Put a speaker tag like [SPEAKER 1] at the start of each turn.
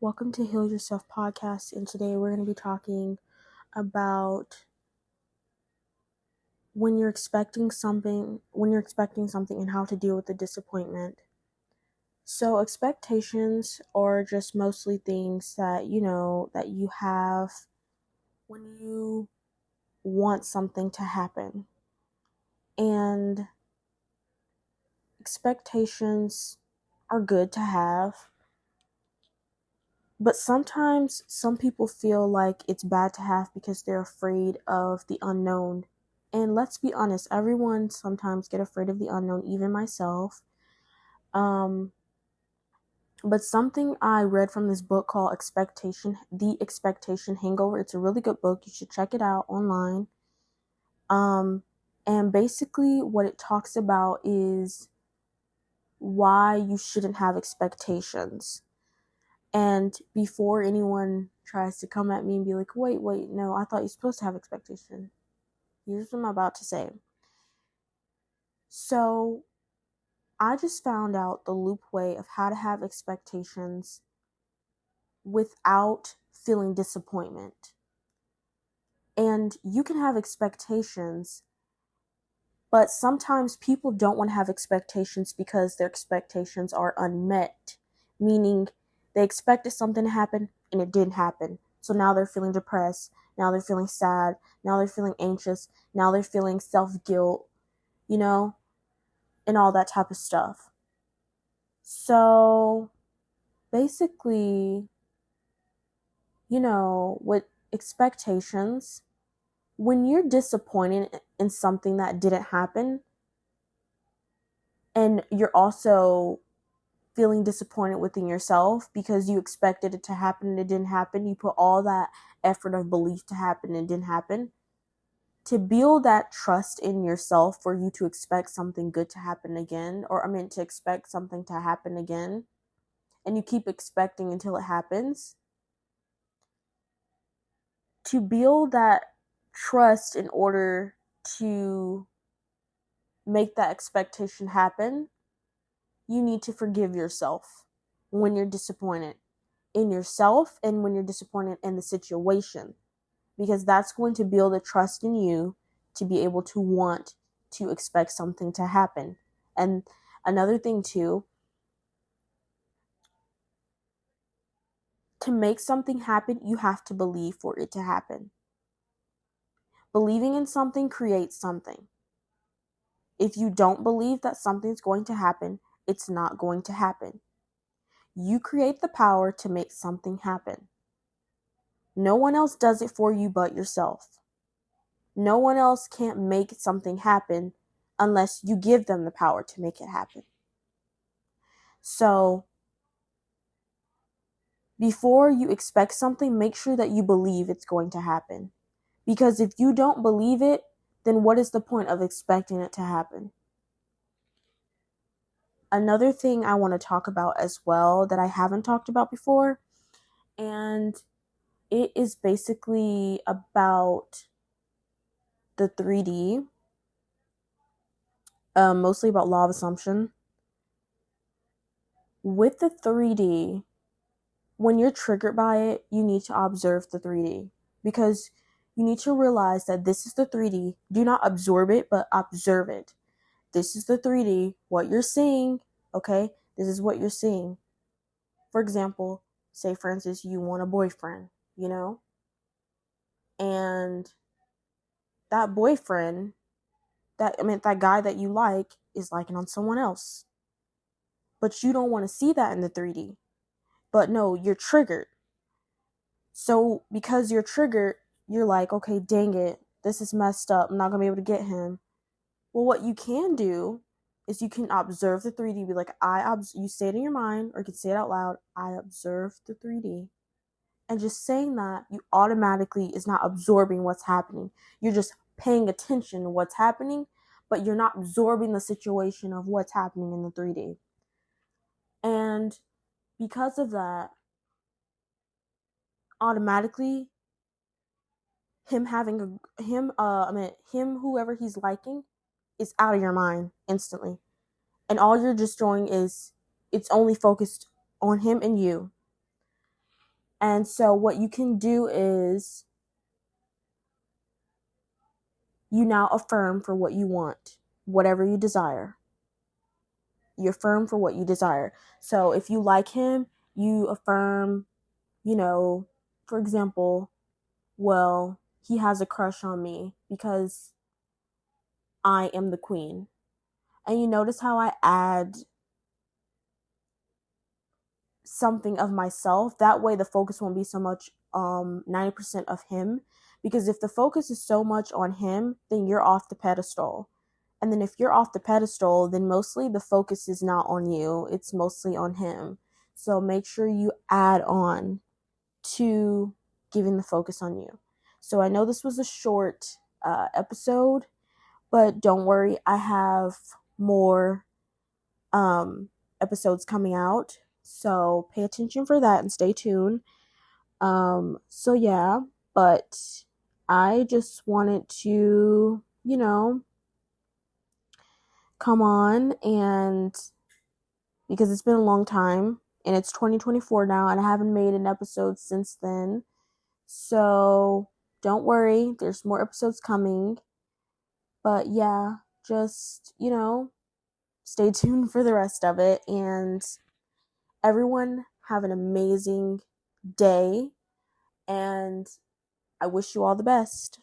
[SPEAKER 1] Welcome to Heal Yourself podcast, and today we're going to be talking about when you're expecting something and how to deal with the disappointment. So expectations are just mostly things that you have when you want something to happen. And expectations are good to have, but sometimes some people feel like it's bad to have because they're afraid of the unknown. And let's be honest, everyone sometimes get afraid of the unknown, even myself. Um, but something I read from this book called The Expectation Hangover. It's a really good book. You should check it out online. And basically what it talks about is why you shouldn't have expectations. And before anyone tries to come at me and be like, wait, no, I thought you're supposed to have expectation. Here's what I'm about to say. So I just found out the loop way of how to have expectations without feeling disappointment. And you can have expectations, but sometimes people don't want to have expectations because their expectations are unmet, meaning they expected something to happen and it didn't happen. So now they're feeling depressed, now they're feeling sad, now they're feeling anxious, now they're feeling self-guilt, and all that type of stuff. So basically, with expectations, when you're disappointed in something that didn't happen, and you're also feeling disappointed within yourself because you expected it to happen and it didn't happen, you put all that effort of belief to happen and it didn't happen, to build that trust in yourself for you to expect something good to happen again, to expect something to happen again, and you keep expecting until it happens. To build that trust in order to make that expectation happen, you need to forgive yourself when you're disappointed in yourself and when you're disappointed in the situation, because that's going to build a trust in you to be able to want to expect something to happen. And another thing too, to make something happen, you have to believe for it to happen. Believing in something creates something. If you don't believe that something's going to happen, it's not going to happen. You create the power to make something happen. No one else does it for you but yourself. No one else can't make something happen unless you give them the power to make it happen. So, before you expect something, make sure that you believe it's going to happen. Because if you don't believe it, then what is the point of expecting it to happen? Another thing I want to talk about as well that I haven't talked about before, and it is basically about the 3D, mostly about law of assumption. With the 3D, when you're triggered by it, you need to observe the 3D, because you need to realize that this is the 3D. Do not absorb it, but observe it. This is the 3D, what you're seeing, okay? This is what you're seeing. For example, say for instance, you want a boyfriend, and that boyfriend, that guy that you like is liking on someone else. But you don't want to see that in the 3D. But no, you're triggered. So because you're triggered, you're like, okay, dang it, this is messed up. I'm not going to be able to get him. Well, what you can do is you can observe the 3D. Be like, you say it in your mind, or you can say it out loud. I observe the 3D. And just saying that, you automatically is not absorbing what's happening. You're just paying attention to what's happening, but you're not absorbing the situation of what's happening in the 3D. And because of that, automatically, whoever he's liking is out of your mind instantly. And all you're just doing is, it's only focused on him and you. And so what you can do is you now affirm for what you want, whatever you desire. You affirm for what you desire. So if you like him, you affirm, for example, well, he has a crush on me because I am the queen. And you notice how I add something of myself. That way the focus won't be so much 90% of him, because if the focus is so much on him, then you're off the pedestal. And then if you're off the pedestal, then mostly the focus is not on you, it's mostly on him. So make sure you add on to giving the focus on you. So I know this was a short episode, but don't worry, I have more episodes coming out. So pay attention for that and stay tuned. So yeah, but I just wanted to, come on, and because it's been a long time and it's 2024 now and I haven't made an episode since then. So don't worry, there's more episodes coming. But yeah, just, stay tuned for the rest of it. And everyone have an amazing day. And I wish you all the best.